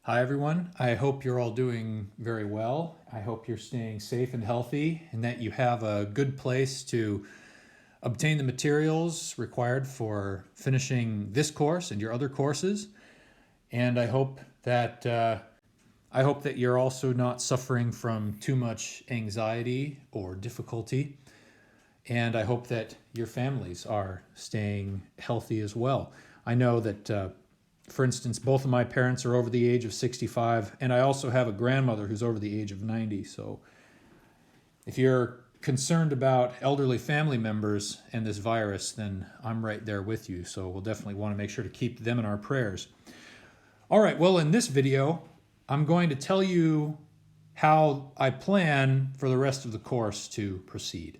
Hi everyone, I hope you're all doing very well. I hope you're staying safe and healthy and that you have a good place to obtain the materials required for finishing this course and your other courses. And I hope that you're also not suffering from too much anxiety or difficulty. And I hope that your families are staying healthy as well. I know that for instance, both of my parents are over the age of 65, and I also have a grandmother who's over the age of 90. So if you're concerned about elderly family members and this virus, then I'm right there with you. So we'll definitely want to make sure to keep them in our prayers. All right, well, in this video, I'm going to tell you how I plan for the rest of the course to proceed.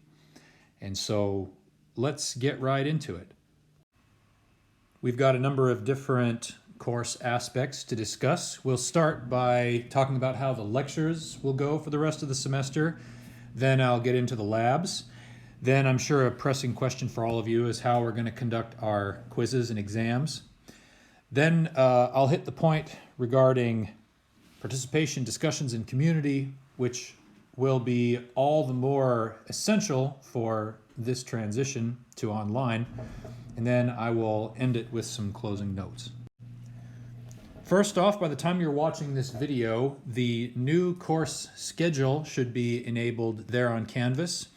And so let's get right into it. We've got a number of different course aspects to discuss. We'll start by talking about how the lectures will go for the rest of the semester. Then I'll get into the labs. Then I'm sure a pressing question for all of you is how we're going to conduct our quizzes and exams. Then I'll hit the point regarding participation, discussions, and community, which will be all the more essential for this transition to online. And then I will end it with some closing notes. First off, by the time you're watching this video, the new course schedule should be enabled there on Canvas.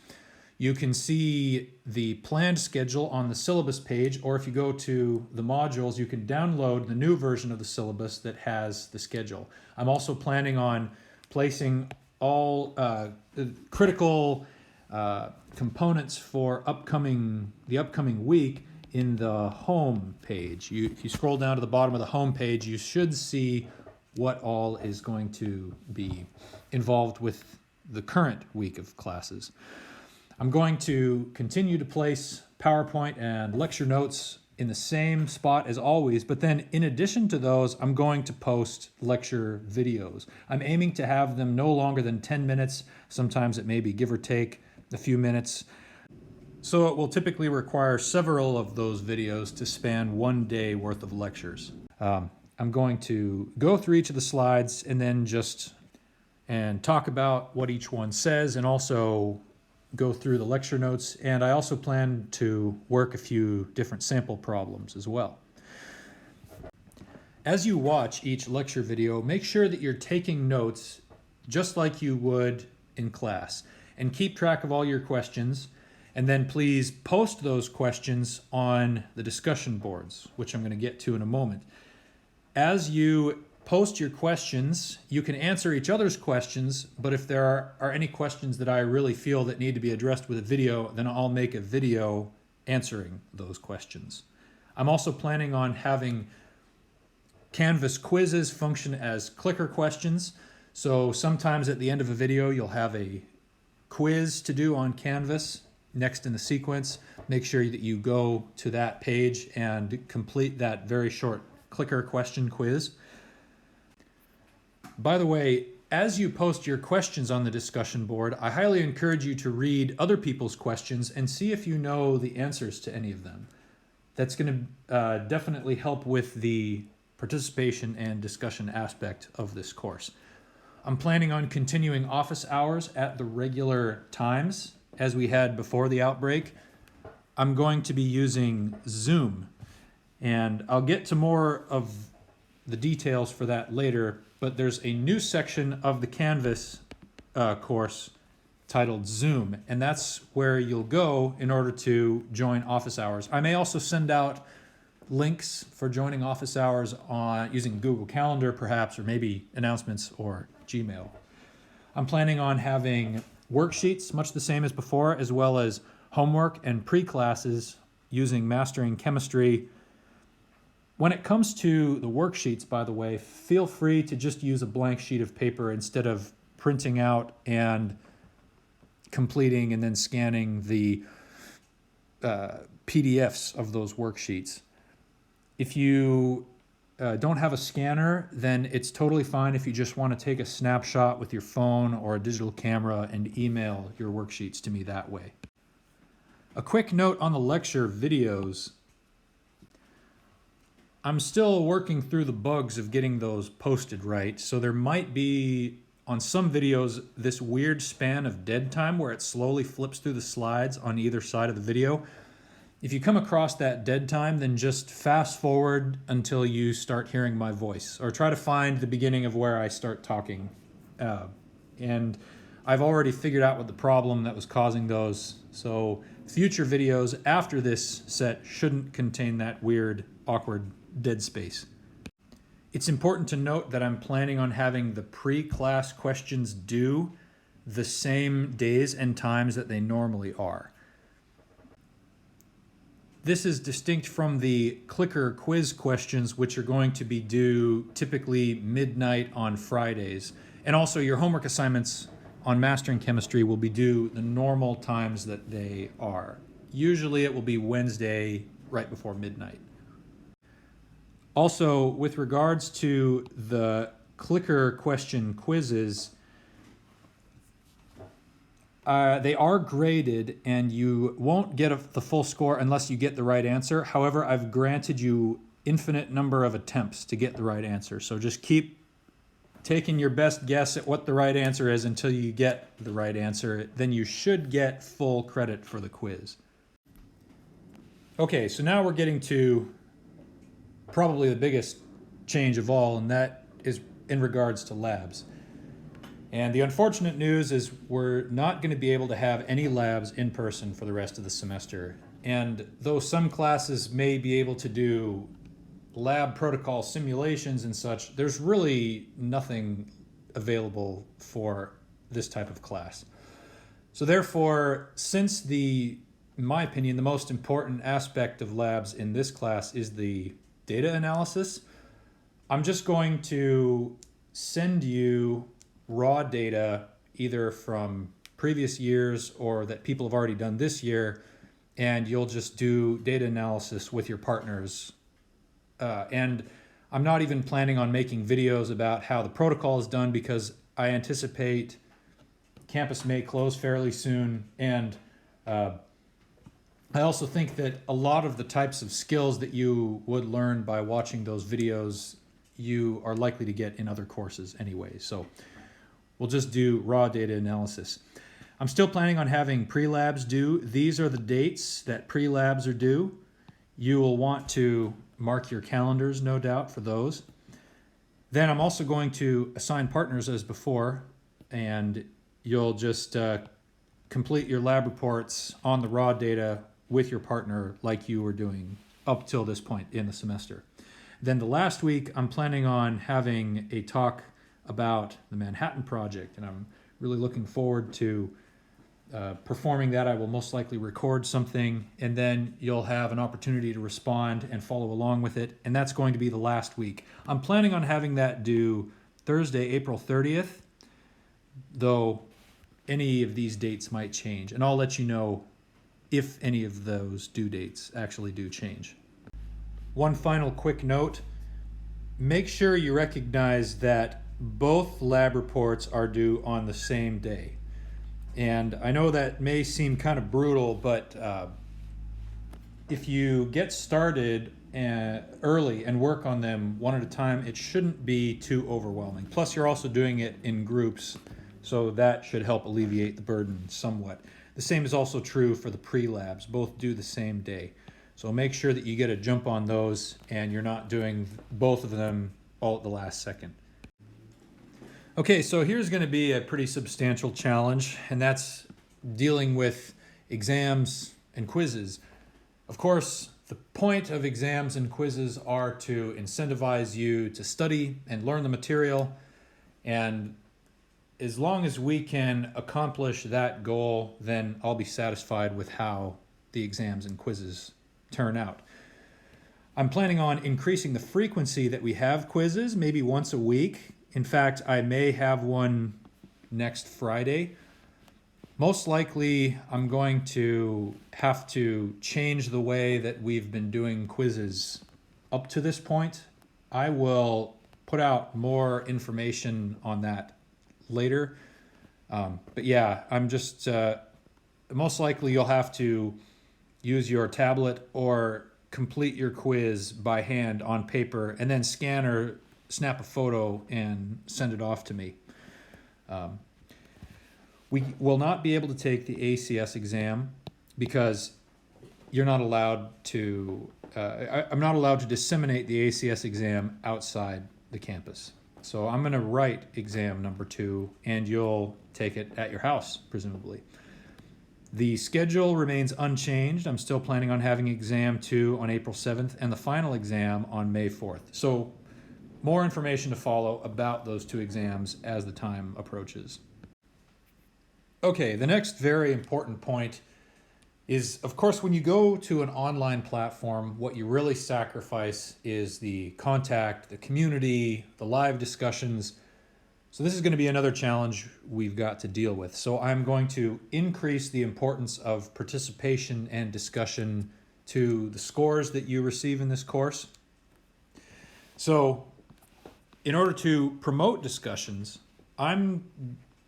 You can see the planned schedule on the syllabus page, or if you go to the modules, you can download the new version of the syllabus that has the schedule. I'm also planning on placing all critical components for the upcoming week in the home page. If you scroll down to the bottom of the home page, you should see what all is going to be involved with the current week of classes. I'm going to continue to place PowerPoint and lecture notes in the same spot as always, but then in addition to those, I'm going to post lecture videos. I'm aiming to have them no longer than 10 minutes. Sometimes it may be give or take a few minutes. So it will typically require several of those videos to span one day worth of lectures. I'm going to go through each of the slides and then talk about what each one says and also go through the lecture notes. And I also plan to work a few different sample problems as well. As you watch each lecture video, make sure that you're taking notes just like you would in class and keep track of all your questions. And then please post those questions on the discussion boards, which I'm going to get to in a moment. As you post your questions, you can answer each other's questions, but if there are any questions that I really feel that need to be addressed with a video, then I'll make a video answering those questions. I'm also planning on having Canvas quizzes function as clicker questions. So sometimes at the end of a video, you'll have a quiz to do on Canvas. Next in the sequence, make sure that you go to that page and complete that very short clicker question quiz. By the way, as you post your questions on the discussion board, I highly encourage you to read other people's questions and see if you know the answers to any of them. That's going to definitely help with the participation and discussion aspect of this course. I'm planning on continuing office hours at the regular times as we had before the outbreak. I'm going to be using Zoom, and I'll get to more of the details for that later, but there's a new section of the Canvas course titled Zoom, and that's where you'll go in order to join office hours. I may also send out links for joining office hours using Google Calendar perhaps, or maybe announcements or Gmail. I'm planning on having worksheets, much the same as before, as well as homework and pre-classes using Mastering Chemistry. When it comes to the worksheets, by the way, feel free to just use a blank sheet of paper instead of printing out and completing and then scanning the PDFs of those worksheets. If you don't have a scanner, then it's totally fine if you just want to take a snapshot with your phone or a digital camera and email your worksheets to me that way. A quick note on the lecture videos. I'm still working through the bugs of getting those posted right. So there might be, on some videos, this weird span of dead time where it slowly flips through the slides on either side of the video. If you come across that dead time, then just fast forward until you start hearing my voice, or try to find the beginning of where I start talking. And I've already figured out what the problem that was causing those. So future videos after this set shouldn't contain that weird, awkward dead space. It's important to note that I'm planning on having the pre-class questions due the same days and times that they normally are. This is distinct from the clicker quiz questions, which are going to be due typically midnight on Fridays. And also your homework assignments on Mastering Chemistry will be due the normal times that they are. Usually it will be Wednesday right before midnight. Also, with regards to the clicker question quizzes, they are graded and you won't get the full score unless you get the right answer. However, I've granted you infinite number of attempts to get the right answer. So just keep taking your best guess at what the right answer is until you get the right answer. Then you should get full credit for the quiz. Okay, so now we're getting to probably the biggest change of all, and that is in regards to labs. And the unfortunate news is we're not going to be able to have any labs in person for the rest of the semester. And though some classes may be able to do lab protocol simulations and such, there's really nothing available for this type of class. So therefore, since in my opinion, the most important aspect of labs in this class is the data analysis, I'm just going to send you raw data either from previous years or that people have already done this year, and you'll just do data analysis with your partners. And I'm not even planning on making videos about how the protocol is done because I anticipate campus may close fairly soon, and I also think that a lot of the types of skills that you would learn by watching those videos, you are likely to get in other courses anyway. So we'll just do raw data analysis. I'm still planning on having pre-labs due. These are the dates that pre-labs are due. You will want to mark your calendars, no doubt, for those. Then I'm also going to assign partners as before, and you'll just complete your lab reports on the raw data with your partner like you were doing up till this point in the semester. Then the last week, I'm planning on having a talk about the Manhattan Project, and I'm really looking forward to performing that. I will most likely record something, and then you'll have an opportunity to respond and follow along with it, and that's going to be the last week. I'm planning on having that due Thursday, April 30th, though any of these dates might change, and I'll let you know if any of those due dates actually do change. One final quick note, make sure you recognize that both lab reports are due on the same day. And I know that may seem kind of brutal, but if you get started early and work on them one at a time, it shouldn't be too overwhelming. Plus, you're also doing it in groups, so that should help alleviate the burden somewhat. The same is also true for the pre-labs, both due the same day. So make sure that you get a jump on those and you're not doing both of them all at the last second. Okay, so here's going to be a pretty substantial challenge, and that's dealing with exams and quizzes. Of course, the point of exams and quizzes are to incentivize you to study and learn the material, and as long as we can accomplish that goal, then I'll be satisfied with how the exams and quizzes turn out. I'm planning on increasing the frequency that we have quizzes, maybe once a week. In fact, I may have one next Friday. Most likely, I'm going to have to change the way that we've been doing quizzes up to this point. I will put out more information on that later. But yeah, I'm just, most likely you'll have to use your tablet or complete your quiz by hand on paper and then scan or snap a photo and send it off to me. We will not be able to take the ACS exam because you're not allowed to, I'm not allowed to disseminate the ACS exam outside the campus. So I'm going to write exam number 2 and you'll take it at your house, presumably. The schedule remains unchanged. I'm still planning on having exam 2 on April 7th and the final exam on May 4th. So more information to follow about those 2 exams as the time approaches. Okay, the next very important point is, of course, when you go to an online platform, what you really sacrifice is the contact, the community, the live discussions. So this is going to be another challenge we've got to deal with. So I'm going to increase the importance of participation and discussion to the scores that you receive in this course. So in order to promote discussions, I'm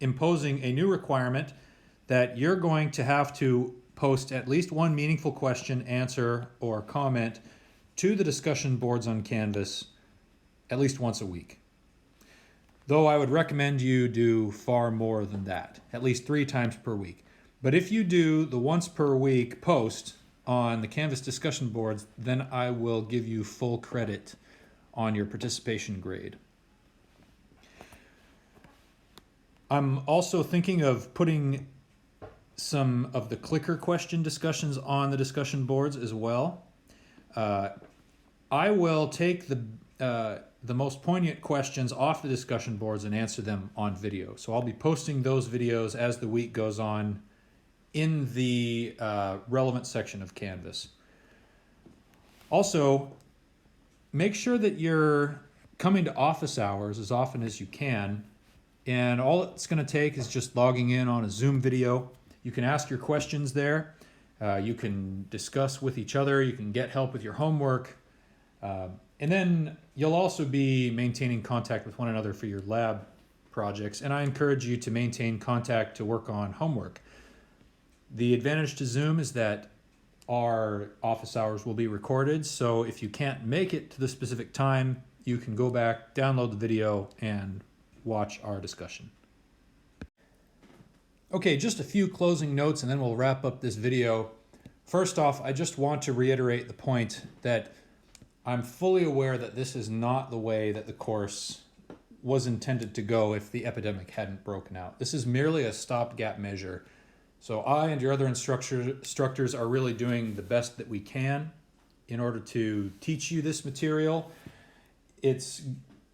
imposing a new requirement that you're going to have to post at least one meaningful question, answer, or comment to the discussion boards on Canvas at least once a week. Though I would recommend you do far more than that, at least 3 times per week. But if you do the once per week post on the Canvas discussion boards, then I will give you full credit on your participation grade. I'm also thinking of putting some of the clicker question discussions on the discussion boards as well. I will take the most poignant questions off the discussion boards and answer them on video. So I'll be posting those videos as the week goes on in the relevant section of Canvas. Also, make sure that you're coming to office hours as often as you can. And all it's going to take is just logging in on a Zoom video. You can ask your questions there. You can discuss with each other. You can get help with your homework. And then you'll also be maintaining contact with one another for your lab projects. And I encourage you to maintain contact to work on homework. The advantage to Zoom is that our office hours will be recorded. So if you can't make it to the specific time, you can go back, download the video, and watch our discussion. Okay, just a few closing notes and then we'll wrap up this video. First off, I just want to reiterate the point that I'm fully aware that this is not the way that the course was intended to go if the epidemic hadn't broken out. This is merely a stopgap measure. So I and your other instructors are really doing the best that we can in order to teach you this material. It's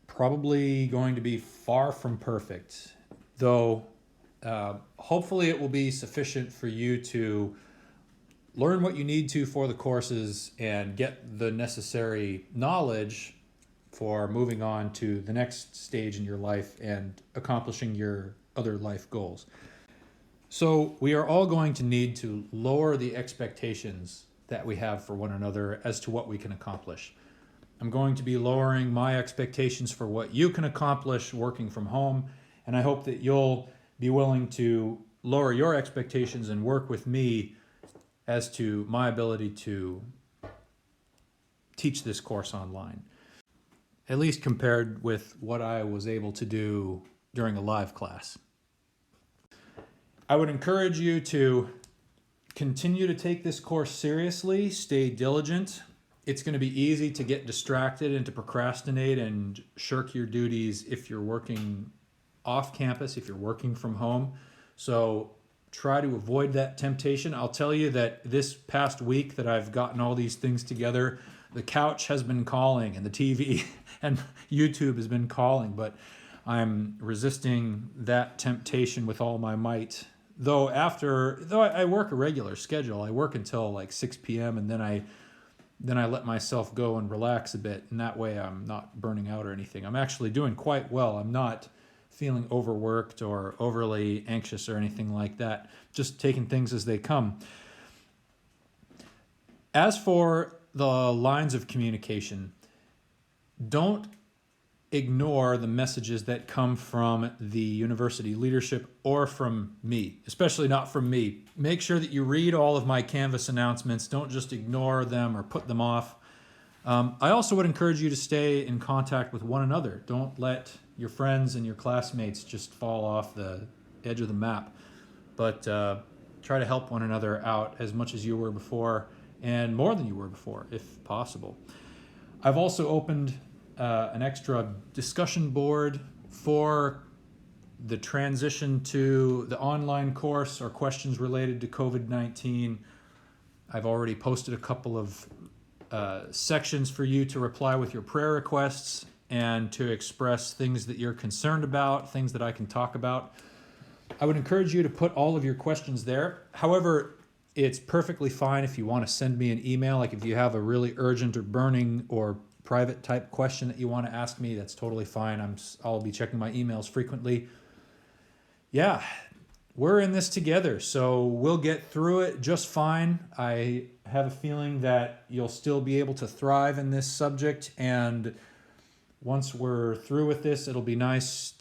probably going to be far from perfect, though hopefully it will be sufficient for you to learn what you need to for the courses and get the necessary knowledge for moving on to the next stage in your life and accomplishing your other life goals. So we are all going to need to lower the expectations that we have for one another as to what we can accomplish. I'm going to be lowering my expectations for what you can accomplish working from home, and I hope that you'll be willing to lower your expectations and work with me as to my ability to teach this course online, at least compared with what I was able to do during a live class. I would encourage you to continue to take this course seriously, stay diligent. It's going to be easy to get distracted and to procrastinate and shirk your duties if you're working off campus, if you're working from home. So try to avoid that temptation. I'll tell you that this past week that I've gotten all these things together, the couch has been calling and the TV and YouTube has been calling, but I'm resisting that temptation with all my might. Though I work a regular schedule, I work until like 6 p.m. and then I let myself go and relax a bit, and that way I'm not burning out or anything. I'm actually doing quite well. I'm not feeling overworked or overly anxious or anything like that, just taking things as they come. As for the lines of communication, don't ignore the messages that come from the university leadership or from me, especially not from me. Make sure that you read all of my Canvas announcements. Don't just ignore them or put them off. I also would encourage you to stay in contact with one another. Don't let your friends and your classmates just fall off the edge of the map, but try to help one another out as much as you were before and more than you were before, if possible. I've also opened an extra discussion board for the transition to the online course or questions related to COVID-19. I've already posted a couple of sections for you to reply with your prayer requests and to express things that you're concerned about, things that I can talk about. I would encourage you to put all of your questions there. However, it's perfectly fine if you want to send me an email, like if you have a really urgent or burning or private type question that you want to ask me, that's totally fine. I'll be checking my emails frequently. Yeah, we're in this together, so we'll get through it just fine. I have a feeling that you'll still be able to thrive in this subject, and once we're through with this, it'll be nice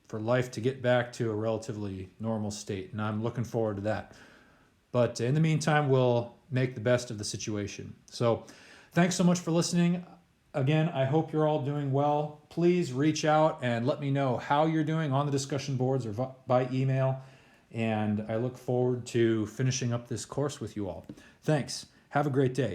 for life to get back to a relatively normal state, and I'm looking forward to that. But in the meantime, we'll make the best of the situation. So thanks so much for listening. Again, I hope you're all doing well. Please reach out and let me know how you're doing on the discussion boards or by email. And I look forward to finishing up this course with you all. Thanks. Have a great day.